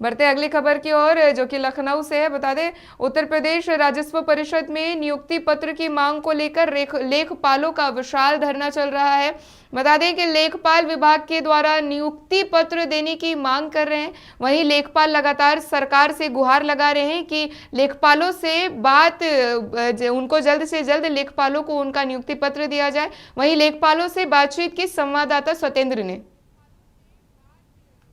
बढ़ते अगली खबर की ओर, जो कि लखनऊ से है। बता दें, उत्तर प्रदेश राजस्व परिषद में नियुक्ति पत्र की मांग को लेकर लेखपालों का विशाल धरना चल रहा है। बता दें कि लेखपाल विभाग के द्वारा नियुक्ति पत्र देने की मांग कर रहे हैं। वहीं लेखपाल लगातार सरकार से गुहार लगा रहे हैं कि लेखपालों से उनको जल्द से जल्द लेखपालों को उनका नियुक्ति पत्र दिया जाए। वहीं लेखपालों से बातचीत की संवाददाता सत्येंद्र ने।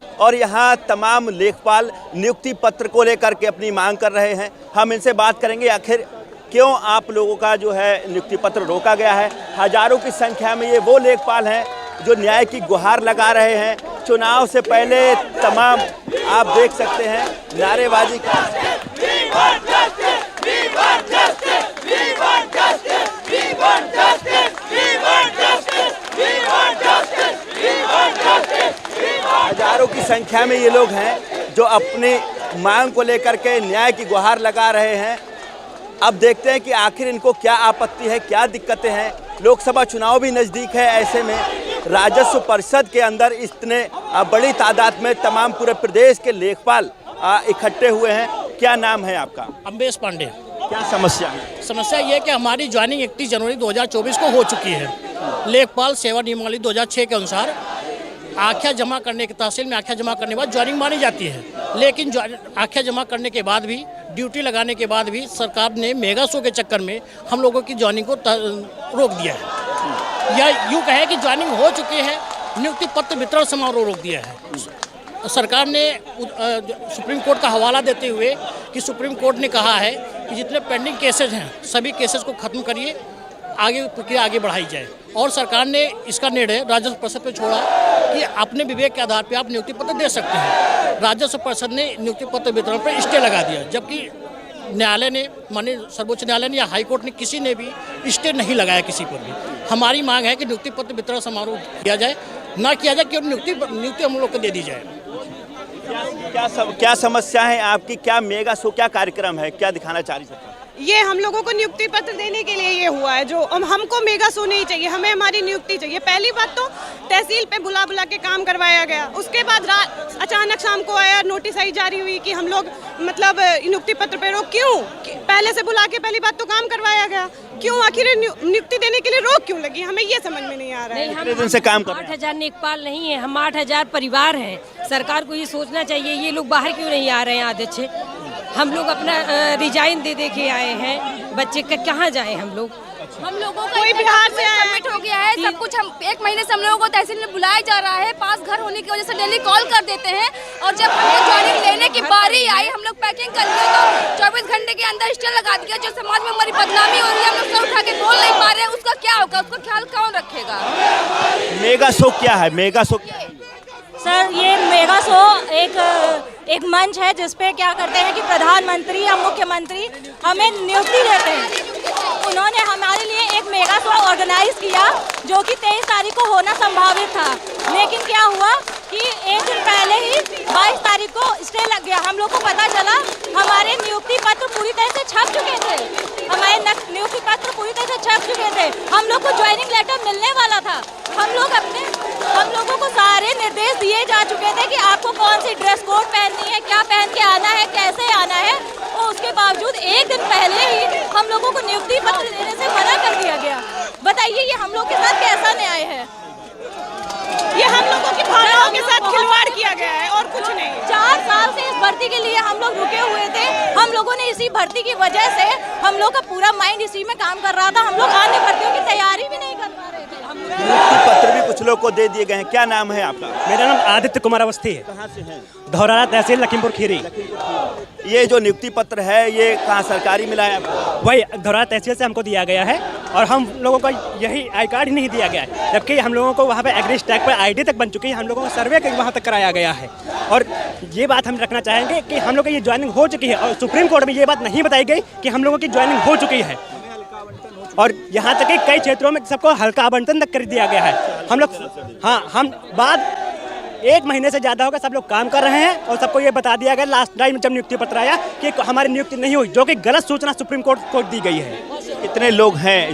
और यहाँ तमाम लेखपाल नियुक्ति पत्र को लेकर के अपनी मांग कर रहे हैं। हम इनसे बात करेंगे आखिर क्यों आप लोगों का जो है नियुक्ति पत्र रोका गया है। हजारों की संख्या में ये वो लेखपाल हैं जो न्याय की गुहार लगा रहे हैं। चुनाव से पहले तमाम आप देख सकते हैं नारेबाजी हजारों की संख्या में ये लोग हैं जो अपनी मांग को लेकर के न्याय की गुहार लगा रहे हैं। अब देखते हैं कि आखिर इनको क्या आपत्ति है, क्या दिक्कतें हैं। लोकसभा चुनाव भी नज़दीक है, ऐसे में राजस्व परिषद के अंदर इतने बड़ी तादाद में तमाम पूरे प्रदेश के लेखपाल इकट्ठे हुए हैं। क्या नाम है आपका? अम्बेश पांडे। क्या समस्या है? समस्या ये है कि हमारी ज्वाइनिंग 31 जनवरी 2024 को हो चुकी है। लेखपाल सेवा नियमावली 2006 के अनुसार आख्या जमा करने के तहसील में आख्या जमा करने के बाद ज्वाइनिंग मानी जाती है, लेकिन आख्या जमा करने के बाद भी, ड्यूटी लगाने के बाद भी सरकार ने मेगा शो के चक्कर में हम लोगों की ज्वाइनिंग को रोक दिया है। या यूँ कहे कि ज्वाइनिंग हो चुकी है, नियुक्ति पत्र वितरण समारोह रोक दिया है। सरकार ने सुप्रीम कोर्ट का हवाला देते हुए कि सुप्रीम कोर्ट ने कहा है कि जितने पेंडिंग केसेज हैं सभी केसेज को खत्म करिए, आगे प्रक्रिया आगे बढ़ाई जाए। और सरकार ने इसका निर्णय राजस्व परिषद पे छोड़ा कि अपने विवेक के आधार पर आप नियुक्ति पत्र दे सकते हैं। राजस्व परिषद ने नियुक्ति पत्र वितरण पर स्टे लगा दिया, जबकि न्यायालय ने, माननीय सर्वोच्च न्यायालय ने या हाईकोर्ट ने किसी ने भी स्टे नहीं लगाया किसी पर भी। हमारी मांग है कि नियुक्ति पत्र वितरण समारोह किया जाए, ना किया जाए कि नियुक्ति हम लोग को दे दी जाए। क्या समस्या है आपकी? क्या मेगा शो, क्या कार्यक्रम है, क्या दिखाना चाह रही सरकार? ये हम लोगों को नियुक्ति पत्र देने के लिए ये हुआ है। जो हमको मेगा शो नहीं चाहिए, हमें हमारी नियुक्ति चाहिए। पहली बात तो तहसील पे बुला के काम करवाया गया, उसके बाद अचानक शाम को आया नोटिस आई जारी हुई कि हम लोग मतलब नियुक्ति पत्र पे रोक। क्यों? पहले से बुला के पहली बात तो काम करवाया गया, क्यों आखिर नियुक्ति देने के लिए रोक क्यों लगी? हमें ये समझ में नहीं आ रहा है। कितने दिन से काम कर रहे हैं? 8,000 लेखपाल नहीं है, हम 8,000 परिवार हैं। सरकार को ये सोचना चाहिए, ये लोग बाहर क्यों नहीं आ रहे हैं आधे से। हम लोग अपना रिजाइन दे के आए हैं, बच्चे का कहाँ जाएं हम लोग? हम लोगों का कोई बिहार से सबमिट हो गया है सब कुछ। हम 1 महीने से हम लोगों को तहसील में बुलाया जा रहा है, पास घर होने की वजह से डेली कॉल कर देते हैं। और जब हमको ज्वाइनिंग लेने की बारी आई, हम लोग पैकिंग कर लिए तो 24 घंटे के अंदर स्टे लगा दिया। जो समाज में हमारी बदनामी हो रही है, हम लोग सर उठा के बोल नहीं पा रहे हैं, उसका क्या होगा? उसका ख्याल कौन रखेगा? मेगा शो क्या है? मेगा शो सर, ये मेगा शो एक मंच है जिसपे क्या करते हैं कि प्रधानमंत्री या मुख्यमंत्री हमें नियुक्ति देते हैं। उन्होंने हमारे लिए एक मेगा शो ऑर्गेनाइज किया जो कि 23 तारीख को होना संभावित था, लेकिन क्या हुआ कि एक दिन पहले ही 22 तारीख को स्टे लग गया। हम लोग को पता चला हमारे नियुक्ति पत्र पूरी तरह से छप चुके थे, हमारे नियुक्ति पत्र पूरी तरह से छप चुके थे। हम लोग को ज्वाइनिंग लेटर मिलने वाला था। हम लोगों को सारे निर्देश दिए जा चुके थे कि आपको कौन सी ड्रेस कोड पहननी है, क्या पहन के आना है, कैसे आना है। और उसके बावजूद एक दिन पहले ही हम लोगों को नियुक्ति पत्र देने से मना कर दिया गया। बताइए ये हम लोग के साथ कैसा न्याय है? ये हम लोगों की भावनाओं के साथ खिलवाड़ किया गया है और कुछ नहीं। 4 साल से इस भर्ती के लिए हम लोग रुके हुए थे। हम लोगों ने इसी भर्ती की वजह से हम लोग का पूरा माइंड इसी में काम कर रहा था। हम लोग अन्य भर्तियों की तैयारी भी नहीं कर पा रहे थे। नियुक्ति पत्र भी कुछ लोग को दे दिए गए हैं। क्या नाम है आपका? मेरा नाम आदित्य कुमार अवस्थी है। कहाँ से हैं? धौरारा तहसील लखीमपुर खीरी। ये जो नियुक्ति पत्र है ये कहाँ सरकारी मिला है आपको? वही धौरारा तहसील से हमको दिया गया है और हम लोगों को यही आई कार्ड ही नहीं दिया गया है, जबकि हम लोगों को वहाँ पे एग्री स्टैक पर आईडी तक बन चुकी है। हम लोगों को सर्वे वहाँ तक कराया गया है। और ये बात हम रखना चाहेंगे कि हम लोग की ये ज्वाइनिंग हो चुकी है और सुप्रीम कोर्ट में ये बात नहीं बताई गई कि हम लोगों की ज्वाइनिंग हो चुकी है। और यहाँ तक कि कई क्षेत्रों में सबको हल्का आवंटन तक कर दिया गया है। हम लोग हम बाद 1 महीने से ज़्यादा होगा सब लोग काम कर रहे हैं और सबको ये बता दिया गया लास्ट टाइम जब नियुक्ति पत्र आया कि हमारी नियुक्ति नहीं हुई, जो कि गलत सूचना सुप्रीम कोर्ट को दी गई है। कितने लोग हैं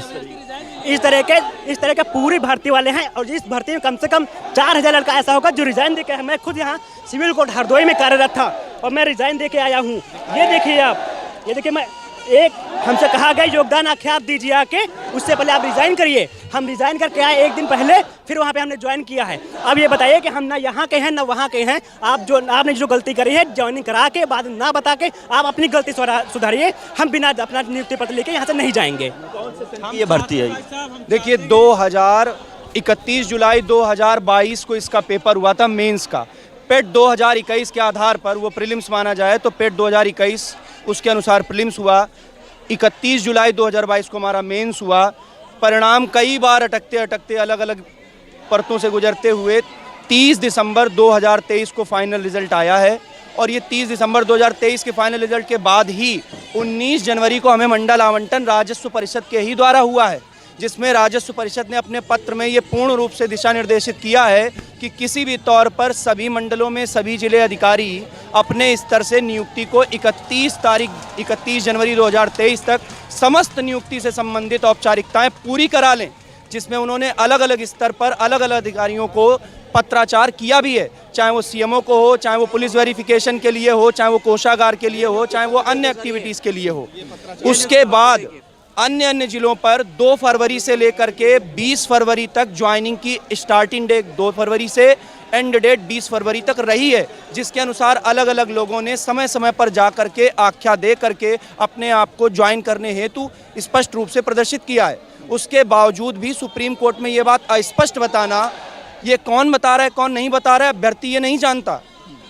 इस तरह के पूरी भर्ती वाले हैं और इस भर्ती में कम से कम 4,000 लड़का ऐसा होगा जो रिजाइन देकर। मैं खुद यहाँ सिविल कोर्ट हरदोई में कार्यरत था, और मैं रिजाइन दे के आया हूँ। ये देखिए आप, ये देखिए मैं एक हमसे कहा गया योगदान आख्या आप दीजिए आके, उससे पहले आप रिजाइन करिए। हम रिजाइन करके आए एक दिन पहले, फिर वहाँ पे हमने ज्वाइन किया है। अब ये बताइए कि हम ना यहाँ के हैं ना वहाँ के हैं। आपने जो गलती करी है ज्वाइनिंग करा के बाद ना बता के आप अपनी गलती सुधारिए। हम बिना अपना नियुक्ति पत्र लेके यहाँ से नहीं जाएंगे। ये भर्ती है, देखिए 31 जुलाई 2022 को इसका पेपर हुआ था मेंस का। पेट 2021 के आधार पर वो प्रीलिम्स माना जाए तो पेट 2021 उसके अनुसार प्रीलिम्स हुआ। 31 जुलाई 2022 को हमारा मेंस हुआ। परिणाम कई बार अटकते अटकते अलग अलग परतों से गुजरते हुए 30 दिसंबर 2023 को फाइनल रिजल्ट आया है। और ये 30 दिसंबर 2023 के फाइनल रिजल्ट के बाद ही 19 जनवरी को हमें मंडल आवंटन राजस्व परिषद के ही द्वारा हुआ है, जिसमें राजस्व परिषद ने अपने पत्र में ये पूर्ण रूप से दिशा निर्देशित किया है कि किसी भी तौर पर सभी मंडलों में सभी जिले अधिकारी अपने स्तर से नियुक्ति को 31 जनवरी 2023 तक समस्त नियुक्ति से संबंधित औपचारिकताएं पूरी करा लें, जिसमें उन्होंने अलग अलग स्तर पर अलग अलग अधिकारियों को पत्राचार किया भी है, चाहे वो सीएमओ को हो, चाहे वो पुलिस वेरिफिकेशन के लिए हो, चाहे वो कोषागार के लिए हो, चाहे वो अन्य एक्टिविटीज़ के लिए हो। उसके बाद अन्य जिलों पर 2 फरवरी से लेकर के 20 फरवरी तक ज्वाइनिंग की स्टार्टिंग डेट 2 फरवरी से एंड डेट 20 फरवरी तक रही है, जिसके अनुसार अलग अलग लोगों ने समय समय पर जा करके आख्या दे करके अपने आप को ज्वाइन करने हेतु स्पष्ट रूप से प्रदर्शित किया है। उसके बावजूद भी सुप्रीम कोर्ट में ये बात अस्पष्ट बताना, ये कौन बता रहा है कौन नहीं बता रहा है, अभ्यर्थी ये नहीं जानता।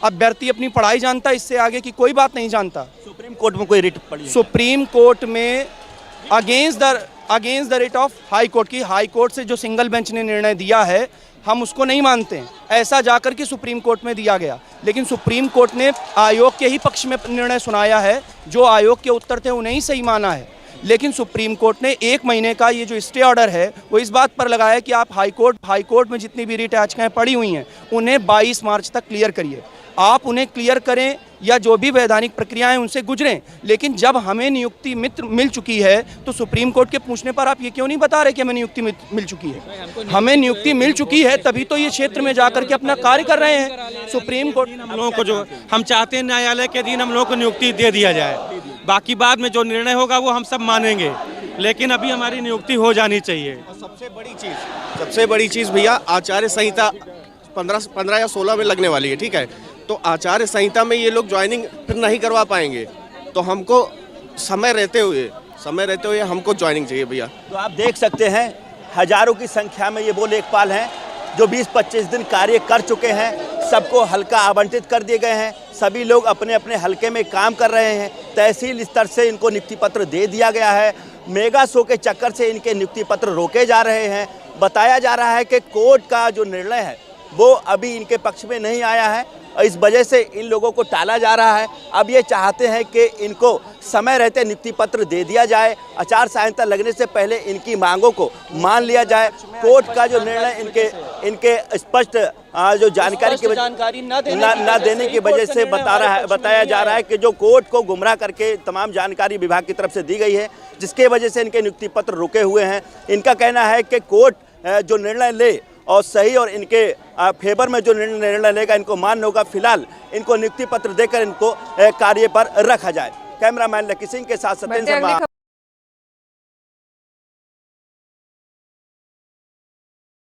अभ्यर्थी अपनी पढ़ाई जानता, इससे आगे की कोई बात नहीं जानता। सुप्रीम कोर्ट में कोई रिट पड़ी? सुप्रीम कोर्ट में against the writ of high court की, हाई कोर्ट से जो सिंगल बेंच ने निर्णय दिया है हम उसको नहीं मानते हैं। ऐसा जाकर के सुप्रीम कोर्ट में दिया गया, लेकिन सुप्रीम कोर्ट ने आयोग के ही पक्ष में निर्णय सुनाया है। जो आयोग के उत्तर थे उन्हें ही सही माना है। लेकिन सुप्रीम कोर्ट ने 1 महीने का ये जो स्टे ऑर्डर है वो इस बात पर लगाया कि आप हाई कोर्ट में जितनी भी रिट याचिकाएं पड़ी हुई हैं उन्हें 22 मार्च तक क्लियर करिए। आप उन्हें क्लियर करें या जो भी वैधानिक प्रक्रियाएं उनसे गुजरें, लेकिन जब हमें नियुक्ति मिल चुकी है तो सुप्रीम कोर्ट के पूछने पर आप ये क्यों नहीं बता रहे कि हमें नियुक्ति मिल चुकी है? हमें नियुक्ति मिल चुकी है तभी तो ये क्षेत्र में जाकर के अपना कार्य कर रहे हैं। सुप्रीम कोर्ट हम लोगों को जो हम चाहते हैं न्यायालय के अधीन हम लोगों को नियुक्ति दे दिया जाए। बाकी बाद में जो निर्णय होगा वो हम सब मानेंगे, लेकिन अभी हमारी नियुक्ति हो जानी चाहिए। सबसे बड़ी चीज़ भैया, आचार्य संहिता 15 या 16 में लगने वाली है, ठीक है? तो आचार्य संहिता में ये लोग ज्वाइनिंग फिर नहीं करवा पाएंगे, तो हमको समय रहते हुए हमको ज्वाइनिंग चाहिए भैया। तो आप देख सकते हैं हजारों की संख्या में ये वो लेखपाल हैं जो 20-25 दिन कार्य कर चुके हैं। सबको हल्का आवंटित कर दिए गए हैं, सभी लोग अपने अपने हल्के में काम कर रहे हैं। तहसील स्तर से इनको नियुक्ति पत्र दे दिया गया है। मेगा शो के चक्कर से इनके नियुक्ति पत्र रोके जा रहे हैं। बताया जा रहा है कि कोर्ट का जो निर्णय है वो अभी इनके पक्ष में नहीं आया है और इस वजह से इन लोगों को टाला जा रहा है। अब ये चाहते हैं कि इनको समय रहते नियुक्ति पत्र दे दिया जाए, आचार संहिता लगने से पहले इनकी मांगों को मान लिया जाए। कोर्ट का जो निर्णय इनके स्पष्ट जो जानकारी न देने की वजह से बताया जा रहा है कि जो कोर्ट को गुमराह करके तमाम जानकारी विभाग की तरफ से दी गई है, जिसके वजह से इनके नियुक्ति पत्र रुके हुए हैं। इनका कहना है कि कोर्ट जो निर्णय ले और सही और इनके फेवर में जो निर्णय लेगा इनको मान्य होगा। फिलहाल इनको नियुक्ति पत्र देकर इनको कार्य पर रखा जाए। कैमरामैन लकी सिंह के साथ सत्येंद्र शर्मा।